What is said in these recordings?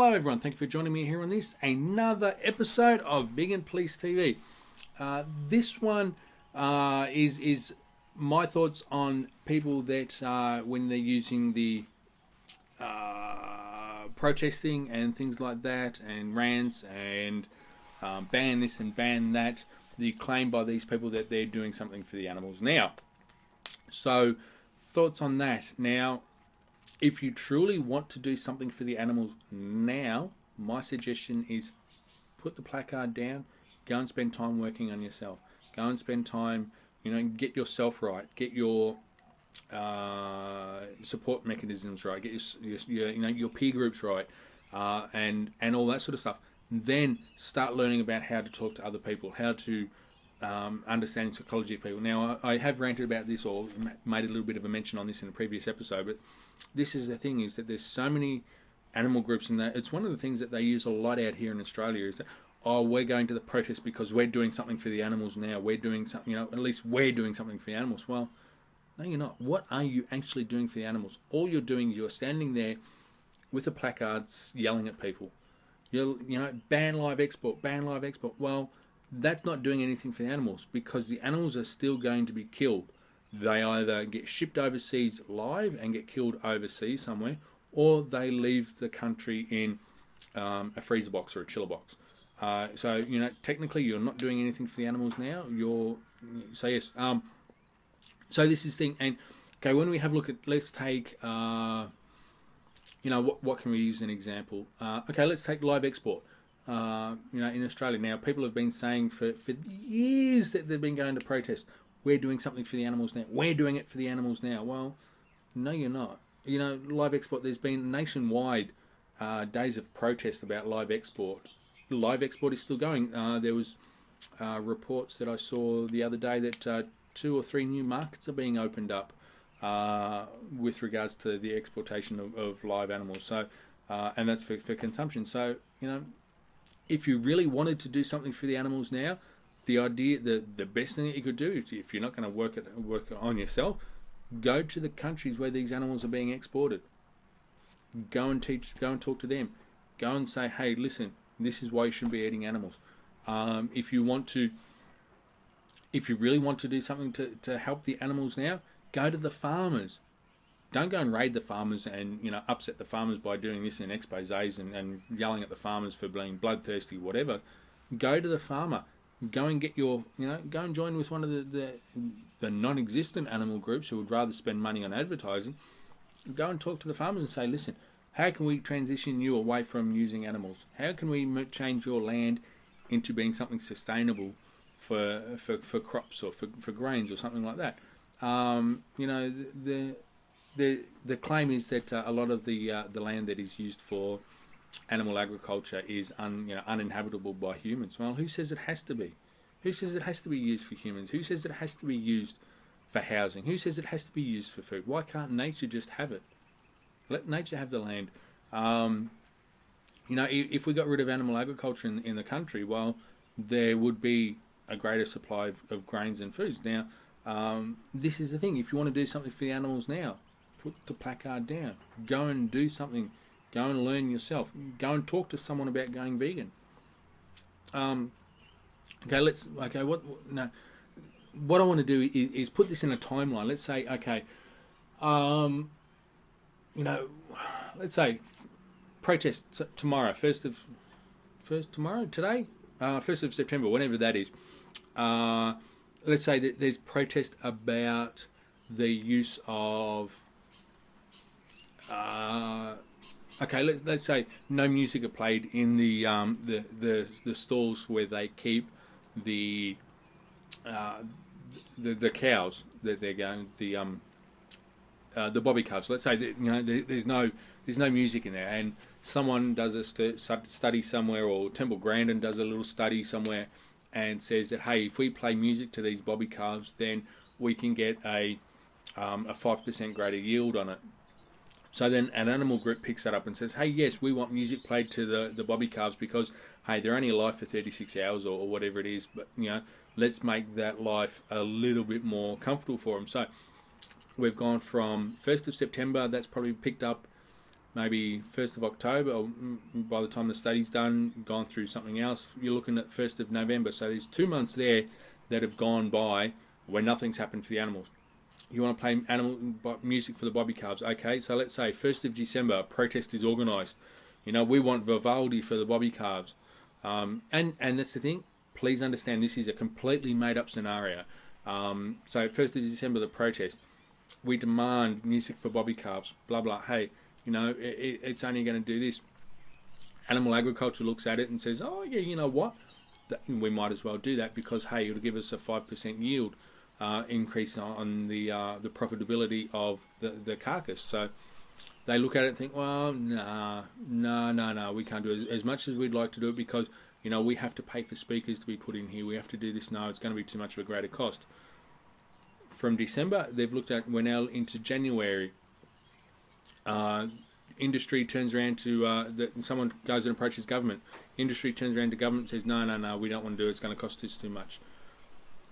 Hello everyone, thank you for joining me here on this, another episode of Vegan Police TV. This one is my thoughts on people that when they're using the protesting and things like that, and rants and ban this and ban that, the claim by these people that they're doing something for the animals now. So, thoughts on that. Now, if you truly want to do something for the animals now, my suggestion is put the placard down, go and spend time working on yourself. Go and spend time, get yourself right, get your support mechanisms right, get your peer groups right, and all that sort of stuff. Then start learning about how to talk to other people, how to understand the psychology of people. Now, I have ranted about this or made a little bit of a mention on this in a previous episode, but this is the thing, is that there's so many animal groups, and that it's one of the things that they use a lot out here in Australia, is that, oh, we're going to the protest because we're doing something for the animals now. We're doing something, at least we're doing something for the animals. Well, no, you're not. What are you actually doing for the animals? All you're doing is you're standing there with the placards yelling at people. Ban live export, ban live export. Well, that's not doing anything for the animals, because the animals are still going to be killed. They either get shipped overseas live and get killed overseas somewhere, or they leave the country in a freezer box or a chiller box. So, technically you're not doing anything for the animals now. So yes. So this is the thing. And okay, when we have a look at, let's take, what can we use as an example? Okay, let's take live export. In Australia now, people have been saying for years that they've been going to protest. We're doing something for the animals now. We're doing it for the animals now. Well, no, you're not. Live export, there's been nationwide days of protest about live export. Live export is still going. There was reports that I saw the other day that 2 or 3 new markets are being opened up with regards to the exportation of live animals. So, and that's for consumption. So, if you really wanted to do something for the animals now, the best thing that you could do, if you're not going to work on yourself, go to the countries where these animals are being exported. Go and talk to them. Go and say, hey, listen, this is why you shouldn't be eating animals. If you really want to do something to help the animals now, go to the farmers. Don't go and raid the farmers and upset the farmers by doing this in exposés and yelling at the farmers for being bloodthirsty, whatever. Go to the farmer. Go and get go and join with one of the non-existent animal groups who would rather spend money on advertising. Go and talk to the farmers and say, listen, how can we transition you away from using animals? How can we change your land into being something sustainable for crops or for grains or something like that? The claim is that a lot of the land that is used for animal agriculture is uninhabitable by humans. Well, who says it has to be? Who says it has to be used for humans? Who says it has to be used for housing? Who says it has to be used for food? Why can't nature just have it? Let nature have the land. If we got rid of animal agriculture in the country, well, there would be a greater supply of grains and foods. Now, this is the thing. If you want to do something for the animals now, put the placard down. Go and do something. Go and learn yourself. Go and talk to someone about going vegan. What I want to do is put this in a timeline. Let's say, okay, let's say protest tomorrow, 1st of September, whenever that is. Let's say that there's protest about the use of let's say no music are played in the stalls where they keep the cows that they're going, the bobby calves. Let's say that there's no music in there, and someone does a study somewhere, or Temple Grandin does a little study somewhere and says that, hey, if we play music to these bobby calves, then we can get a 5% greater yield on it. So then an animal group picks that up and says, hey, yes, we want music played to the bobby calves because, hey, they're only alive for 36 hours or whatever it is, but, let's make that life a little bit more comfortable for them. So we've gone from 1st of September, that's probably picked up maybe 1st of October, or by the time the study's done, gone through something else, you're looking at 1st of November. So there's 2 months there that have gone by where nothing's happened for the animals. You want to play music for the bobby calves. Okay, so let's say 1st of December, a protest is organised. You know, we want Vivaldi for the bobby calves. And that's the thing. Please understand, this is a completely made-up scenario. So 1st of December, the protest. We demand music for bobby calves. Blah, blah. Hey, you know, it's only going to do this. Animal agriculture looks at it and says, oh, yeah, you know what? We might as well do that because, hey, it'll give us a 5% yield increase on the profitability of the carcass. So they look at it and think, well, no, we can't do it as much as we'd like to do it because, you know, we have to pay for speakers to be put in here. We have to do this. No, it's going to be too much of a greater cost. From December, they've looked at, we're now into January. Industry turns around to, someone goes and approaches government. Industry turns around to government and says, no, we don't want to do it. It's going to cost us too much.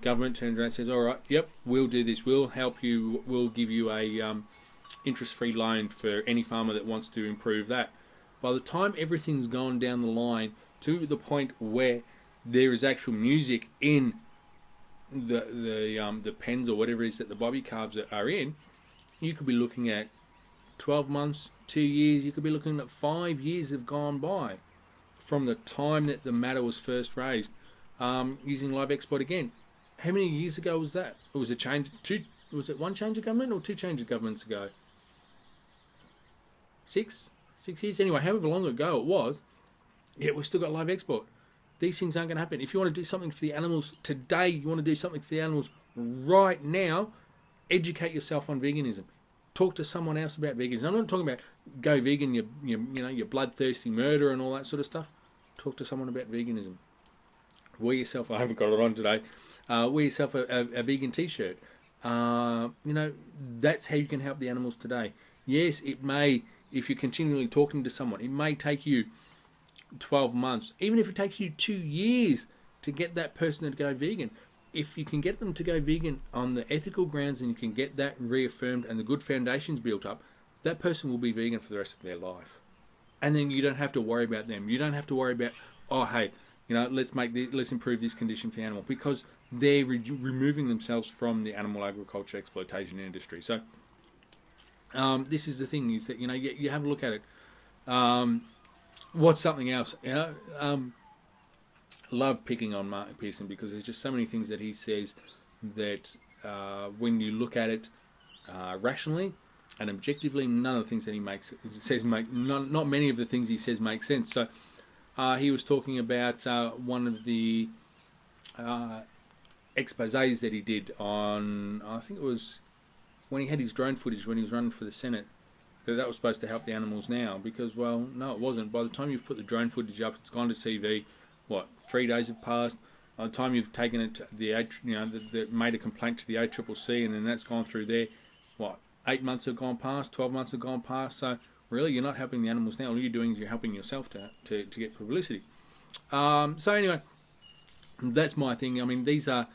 Government turns around and says, all right, yep, we'll do this. We'll help you. We'll give you a interest-free loan for any farmer that wants to improve that. By the time everything's gone down the line to the point where there is actual music in the pens or whatever it is that the bobby calves are in, you could be looking at 12 months, 2 years. You could be looking at 5 years have gone by from the time that the matter was first raised, using live export again. How many years ago was that? It was a change. Was it one change of government or 2 changes of governments ago? 6 years. Anyway, however long ago it was, yeah, we've still got live export. These things aren't going to happen. If you want to do something for the animals today, you want to do something for the animals right now, educate yourself on veganism. Talk to someone else about veganism. I'm not talking about go vegan, your bloodthirsty murder and all that sort of stuff. Talk to someone about veganism. Wear yourself, I haven't got it on today, wear yourself a vegan t-shirt. That's how you can help the animals today. Yes, it may, if you're continually talking to someone, it may take you 12 months, even if it takes you 2 years to get that person to go vegan. If you can get them to go vegan on the ethical grounds and you can get that reaffirmed and the good foundations built up, that person will be vegan for the rest of their life. And then you don't have to worry about them. You don't have to worry about, oh, hey, let's improve this condition for the animal, because they're removing themselves from the animal agriculture exploitation industry. So this is the thing, is that, you have a look at it. What's something else? Love picking on Mark Pearson because there's just so many things that he says that when you look at it rationally and objectively, none of the things that not many of the things he says make sense. So he was talking about one of the exposés that he did on, I think it was when he had his drone footage when he was running for the Senate, that was supposed to help the animals now, because, well, no, it wasn't. By the time you've put the drone footage up, it's gone to TV. 3 days have passed. By the time you've taken it to made a complaint to the ACCC, and then that's gone through there, 8 months have gone past, 12 months have gone past. So really, you're not helping the animals now. All you're doing is you're helping yourself to get publicity. So anyway, that's my thing. I mean, these are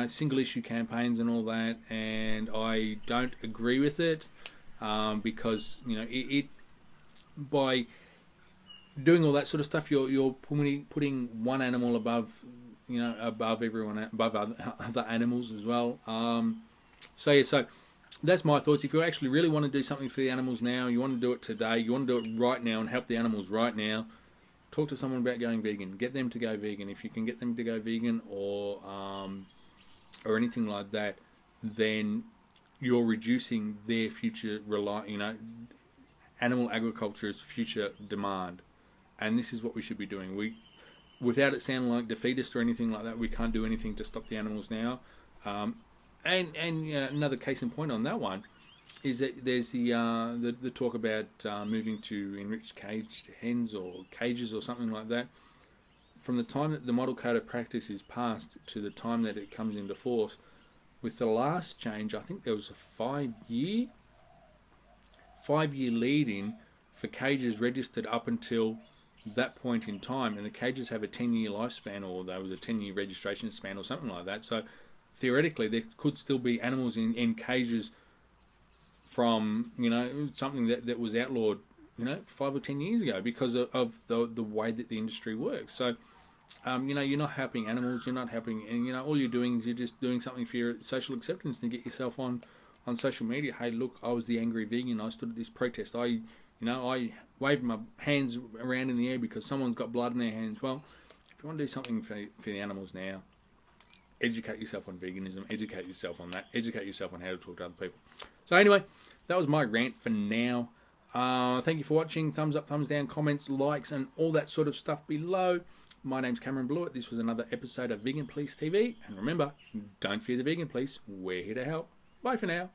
single issue campaigns and all that, and I don't agree with it because it by doing all that sort of stuff, you're putting one animal above everyone, above other animals as well. So that's my thoughts. If you actually really want to do something for the animals now, you want to do it today, you want to do it right now and help the animals right now, talk to someone about going vegan. Get them to go vegan. If you can get them to go vegan or anything like that, then you're reducing their future animal agriculture's future demand. And this is what we should be doing. Without it sounding like defeatist or anything like that, we can't do anything to stop the animals now. And another case in point on that one is that there's the talk about moving to enriched caged hens or cages or something like that. From the time that the model code of practice is passed to the time that it comes into force, with the last change, I think there was a 5-year lead-in for cages registered up until that point in time, and the cages have a 10-year lifespan, or there was a 10-year registration span or something like that. So theoretically there could still be animals in cages from, you know, something that was outlawed, you know, 5 or 10 years ago because of the way that the industry works. So, you know, you're not helping animals, you're not helping, and, you know, all you're doing is you're just doing something for your social acceptance to get yourself on social media. Hey, look, I was the angry vegan. I stood at this protest. I waved my hands around in the air because someone's got blood in their hands. Well, if you want to do something for the animals now, educate yourself on veganism, educate yourself on that, educate yourself on how to talk to other people. So anyway, that was my rant for now. Thank you for watching. Thumbs up, thumbs down, comments, likes, and all that sort of stuff below. My name's Cameron Blewett. This was another episode of Vegan Police TV. And remember, don't fear the vegan police. We're here to help. Bye for now.